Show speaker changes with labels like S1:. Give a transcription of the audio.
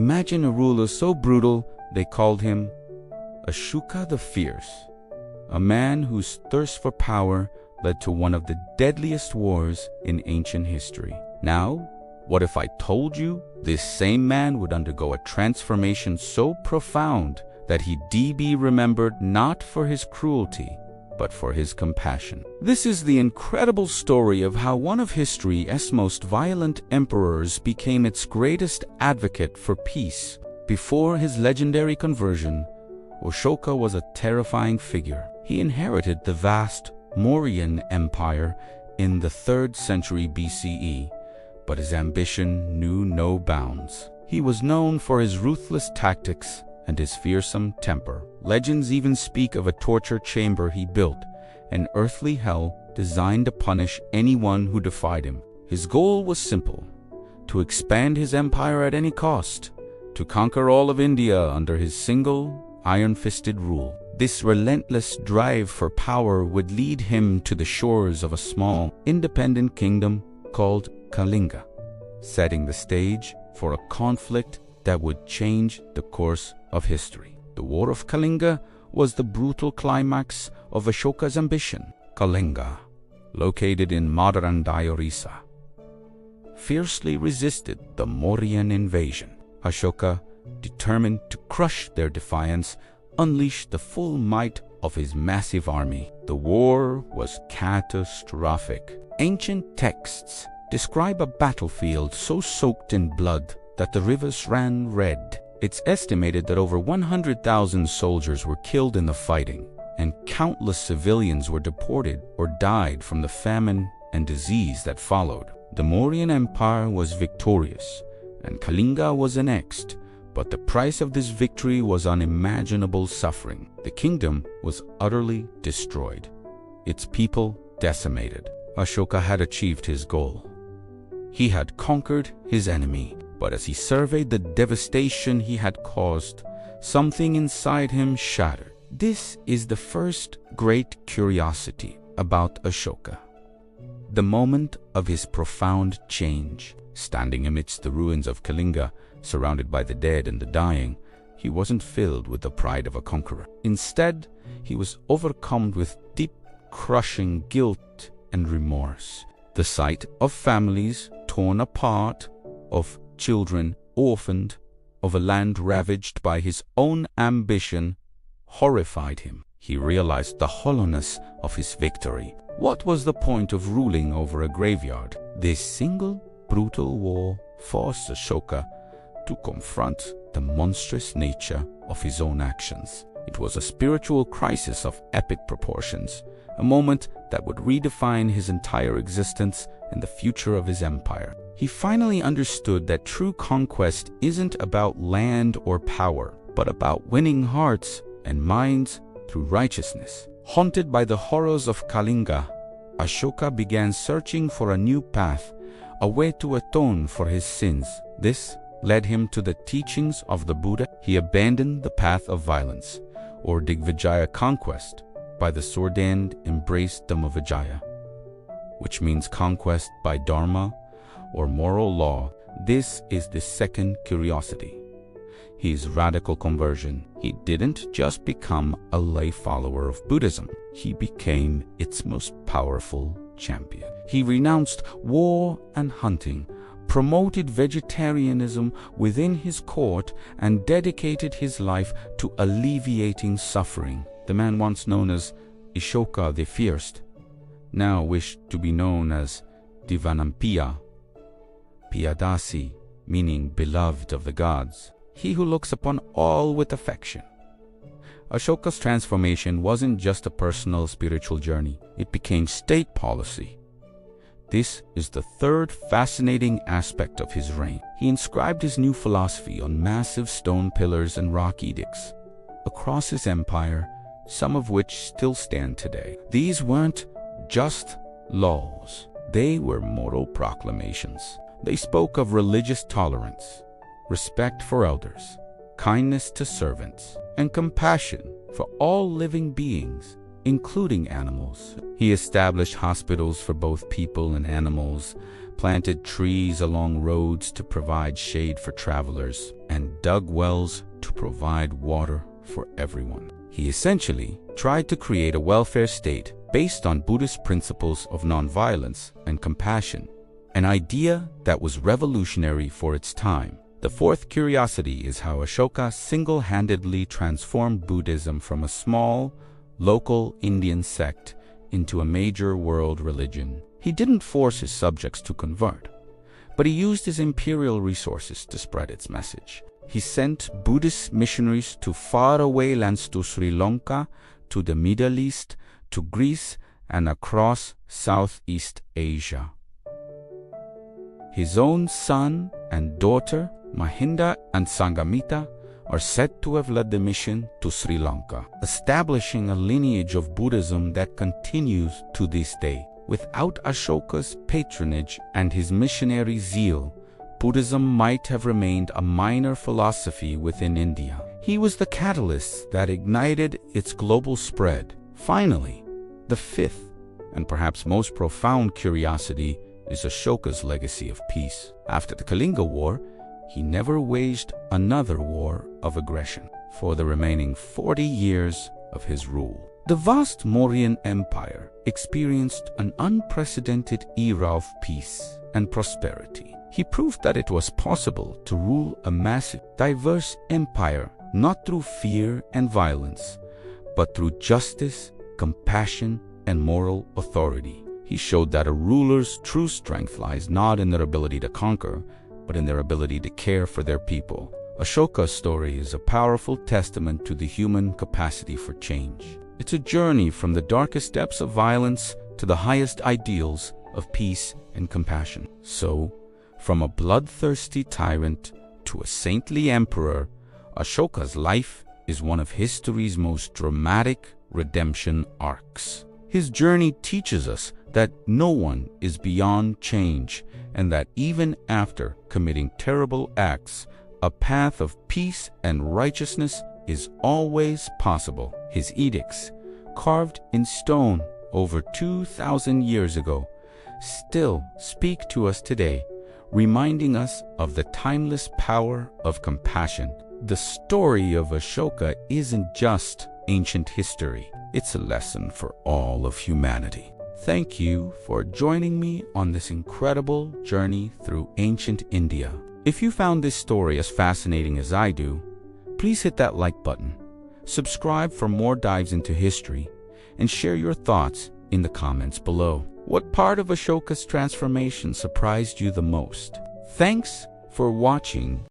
S1: Imagine a ruler so brutal they called him Ashoka the Fierce, a man whose thirst for power led to one of the deadliest wars in ancient history. Now, what if I told you this same man would undergo a transformation so profound that he'd be remembered not for his cruelty, but for his compassion? This is the incredible story of how one of history's most violent emperors became its greatest advocate for peace. Before his legendary conversion, Ashoka was a terrifying figure. He inherited the vast Mauryan Empire in the 3rd century BCE, but his ambition knew no bounds. He was known for his ruthless tactics and his fearsome temper. Legends even speak of a torture chamber he built, an earthly hell designed to punish anyone who defied him. His goal was simple: to expand his empire at any cost, to conquer all of India under his single, iron-fisted rule. This relentless drive for power would lead him to the shores of a small, independent kingdom called Kalinga, setting the stage for a conflict that would change the course of history. The War of Kalinga was the brutal climax of Ashoka's ambition. Kalinga, located in modern Orissa, fiercely resisted the Mauryan invasion. Ashoka, determined to crush their defiance, unleashed the full might of his massive army. The war was catastrophic. Ancient texts describe a battlefield so soaked in blood that the rivers ran red. It's estimated that over 100,000 soldiers were killed in the fighting, and countless civilians were deported or died from the famine and disease that followed. The Mauryan Empire was victorious, and Kalinga was annexed, but the price of this victory was unimaginable suffering. The kingdom was utterly destroyed, its people decimated. Ashoka had achieved his goal. He had conquered his enemy, but as he surveyed the devastation he had caused, something inside him shattered. This is the first great curiosity about Ashoka, the moment of his profound change. Standing amidst the ruins of Kalinga, surrounded by the dead and the dying, he wasn't filled with the pride of a conqueror. Instead, he was overcome with deep, crushing guilt and remorse. The sight of families torn apart, of children orphaned, of a land ravaged by his own ambition, horrified him. He realized the hollowness of his victory. What was the point of ruling over a graveyard? This single brutal war forced Ashoka to confront the monstrous nature of his own actions. It was a spiritual crisis of epic proportions, a moment that would redefine his entire existence and the future of his empire. He finally understood that true conquest isn't about land or power, but about winning hearts and minds through righteousness. Haunted by the horrors of Kalinga, Ashoka began searching for a new path, a way to atone for his sins. This led him to the teachings of the Buddha. He abandoned the path of violence, or Digvijaya conquest, by the sword and embraced Dhammavijaya, which means conquest by Dharma or moral law. This is the second curiosity, his radical conversion. He didn't just become a lay follower of Buddhism, he became its most powerful champion. He renounced war and hunting, promoted vegetarianism within his court, and dedicated his life to alleviating suffering. The man once known as Ashoka the Fierce now wished to be known as Divanampiya, Piyadasi, meaning beloved of the gods, he who looks upon all with affection. Ashoka's transformation wasn't just a personal spiritual journey, it became state policy. This is the third fascinating aspect of his reign. He inscribed his new philosophy on massive stone pillars and rock edicts across his empire, some of which still stand today. These weren't just laws, they were moral proclamations. They spoke of religious tolerance, respect for elders, kindness to servants, and compassion for all living beings, including animals. He established hospitals for both people and animals, planted trees along roads to provide shade for travelers, and dug wells to provide water for everyone. He essentially tried to create a welfare state based on Buddhist principles of nonviolence and compassion, an idea that was revolutionary for its time. The fourth curiosity is how Ashoka single-handedly transformed Buddhism from a small, local Indian sect into a major world religion. He didn't force his subjects to convert, but he used his imperial resources to spread its message. He sent Buddhist missionaries to faraway lands, to Sri Lanka, to the Middle East, to Greece, and across Southeast Asia. His own son and daughter, Mahinda and Sangamita, are said to have led the mission to Sri Lanka, establishing a lineage of Buddhism that continues to this day. Without Ashoka's patronage and his missionary zeal, Buddhism might have remained a minor philosophy within India. He was the catalyst that ignited its global spread. Finally, the fifth and perhaps most profound curiosity is Ashoka's legacy of peace. After the Kalinga War, he never waged another war of aggression for the remaining 40 years of his rule. The vast Mauryan Empire experienced an unprecedented era of peace and prosperity. He proved that it was possible to rule a massive, diverse empire not through fear and violence, but through justice, compassion, and moral authority. He showed that a ruler's true strength lies not in their ability to conquer, but in their ability to care for their people. Ashoka's story is a powerful testament to the human capacity for change. It's a journey from the darkest depths of violence to the highest ideals of peace and compassion. So, from a bloodthirsty tyrant to a saintly emperor, Ashoka's life is one of history's most dramatic redemption arcs. His journey teaches us that no one is beyond change, and that even after committing terrible acts, a path of peace and righteousness is always possible. His edicts, carved in stone over 2,000 years ago, still speak to us today, reminding us of the timeless power of compassion. The story of Ashoka isn't just ancient history, it's a lesson for all of humanity. Thank you for joining me on this incredible journey through ancient India. If you found this story as fascinating as I do, please hit that like button, subscribe for more dives into history, and share your thoughts in the comments below. What part of Ashoka's transformation surprised you the most? Thanks for watching.